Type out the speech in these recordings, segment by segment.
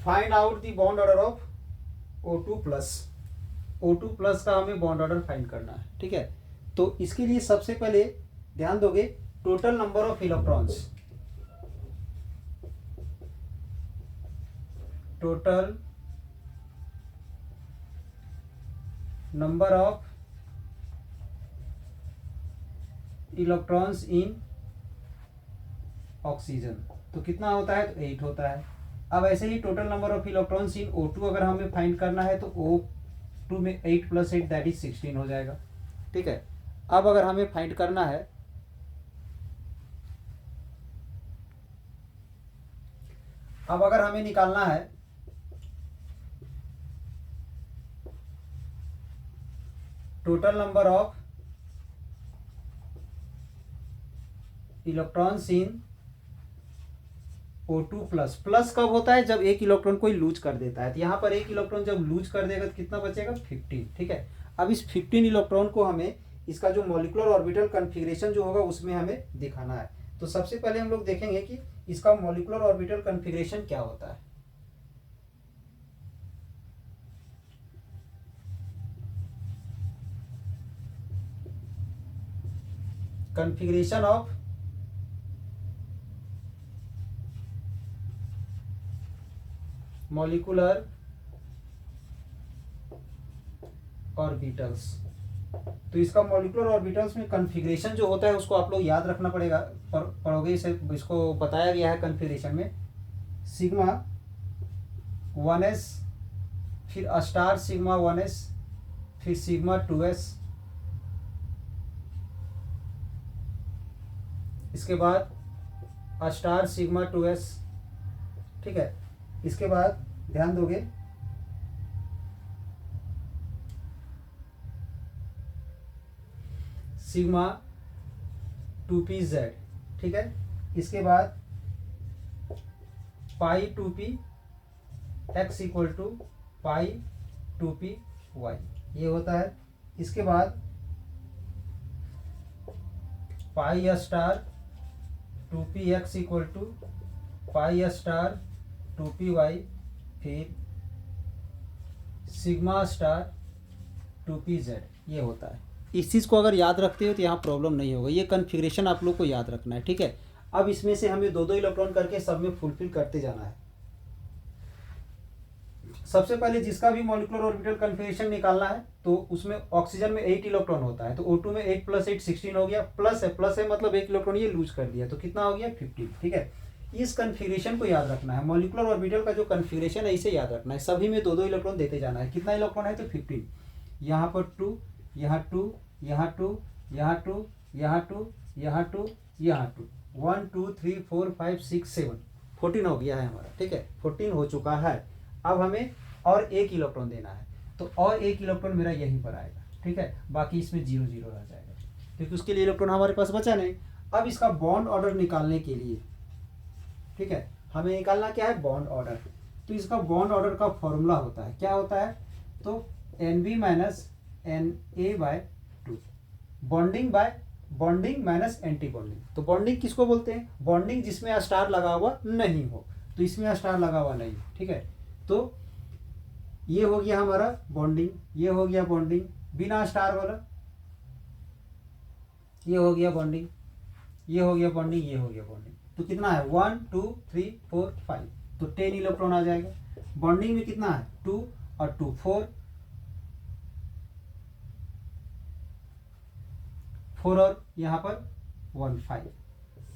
Find out the bond order of O2 plus. O2 plus का हमें bond order find करना है, ठीक है। तो इसके लिए सबसे पहले ध्यान दोगे total number of electrons, total number of electrons in oxygen, तो कितना होता है, तो 8 होता है। अब ऐसे ही total number of electrons in O2 अगर हमें फाइंड करना है तो O2 में 8 + 8 दैट इज 16 हो जाएगा, ठीक है। अब अगर हमें फाइंड करना है, अब अगर हमें निकालना है total number of electrons in O2 plus. Plus कब होता है, जब एक इलेक्ट्रॉन कोई लूज कर देता है। तो यहाँ पर एक इलेक्ट्रॉन जब लूज कर देगा तो कितना बचेगा, 15, ठीक है। अब इस 15 इलेक्ट्रॉन को हमें इसका जो मॉलिक्यूलर ऑर्बिटल कन्फिग्रेशन जो होगा उसमें हमें दिखाना है। तो सबसे पहले हम लोग देखेंगे कि इसका मॉलिक्यूलर ऑर्बिटल कन्फिग्रेशन क्या होता है। Configuration of molecular orbitals. तो इसका मॉलिक्यूलर ऑर्बिटल्स में कन्फिग्रेशन जो होता है उसको आप लोग याद रखना पड़ेगा, पढ़ोगे इसे, इसको बताया गया है कन्फिग्रेशन में। सिग्मा 1s, फिर स्टार सिग्मा 1s, फिर सिग्मा 2s, इसके बाद स्टार सिग्मा 2s, ठीक है। इसके बाद ध्यान दोगे सिग्मा 2pz, ठीक है। इसके बाद पाई 2p x = पाई 2p y, ये होता है। इसके बाद pi star 2p x = pi star 2p y, फिर सिग्मा स्टार 2p z, ये होता है। इस चीज़ को अगर याद रखते हो तो यहाँ प्रॉब्लम नहीं होगा। ये कन्फिग्रेशन आप लोग को याद रखना है, ठीक है। अब इसमें से हमें 2-2 इलेक्ट्रॉन करके सब में फुलफिल करते जाना है। सबसे पहले जिसका भी मॉलिक्यूलर ऑर्बिटल कन्फिग्रेशन निकालना है तो उसमें ऑक्सीजन में 8 इलेक्ट्रॉन होता है, तो O2 में 8 + 8 16 हो गया। प्लस है मतलब एक इलेक्ट्रॉन ये लूज कर दिया, तो कितना हो गया, 15, ठीक है। इस कन्फिग्रेशन को याद रखना है। मॉलिक्यूलर ऑर्बिटल का जो कन्फिग्रेशन है इसे याद रखना है। सभी में 2-2 इलेक्ट्रॉन देते जाना है। कितना इलेक्ट्रॉन है, तो 15। यहाँ पर 2, यहाँ 2, यहाँ 2, यहाँ 2, यहाँ 2, यहाँ 2, यहाँ 2, 1 2 3 4 5 6 7, 14 हो गया है हमारा, ठीक है। 14 हो चुका है। अब हमें और एक इलेक्ट्रॉन देना है, तो और एक इलेक्ट्रॉन मेरा यहीं पर आएगा, ठीक है। बाकी इसमें 0 0 रह जाएगा, क्योंकि उसके लिए इलेक्ट्रॉन हमारे पास बचा नहीं। अब इसका बॉन्ड ऑर्डर निकालने के लिए, ठीक है, हमें निकालना क्या है, बॉन्ड ऑर्डर। तो इसका बॉन्ड ऑर्डर का फॉर्मूला होता है, क्या होता है, तो NB - NA/2, bonding minus anti bonding. तो बॉन्डिंग किसको बोलते हैं, बॉन्डिंग जिसमें स्टार लगा हुआ नहीं हो, तो इसमें स्टार लगा हुआ नहीं, ठीक है। तो ये हो गया हमारा बॉन्डिंग, ये हो गया बॉन्डिंग बिना स्टार वाला, ये हो गया बॉन्डिंग, ये हो गया बॉन्डिंग, ये हो गया बॉन्डिंग। तो कितना है, 1 2 3 4 5, तो 10 इलेक्ट्रॉन आ जाएगा। बॉन्डिंग में कितना है, 2 और 2 4 और यहाँ पर 1 5,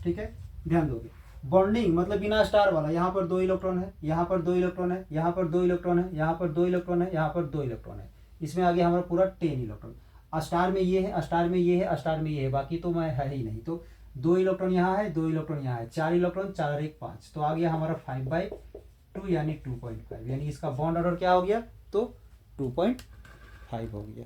ठीक है। ध्यान दोगे बॉन्डिंग मतलब बिना स्टार वाला, यहाँ पर 2 इलेक्ट्रॉन है, यहाँ पर 2 इलेक्ट्रॉन है, यहाँ पर 2 इलेक्ट्रॉन है, यहाँ पर 2 इलेक्ट्रॉन है, यहाँ पर 2 इलेक्ट्रॉन है। इसमें आ गया हमारा पूरा 10 इलेक्ट्रॉन। स्टार में ये है, स्टार में ये है, स्टार में ये है, बाकी तो मैं है ही नहीं। तो 2 इलेक्ट्रॉन यहाँ है, 2 इलेक्ट्रॉन यहाँ है, 4 इलेक्ट्रॉन, 4 और 1 5, तो आ गया हमारा 5/2 यानी 2.5, यानी इसका बॉन्ड ऑर्डर क्या हो गया, तो 2.5 हो गया।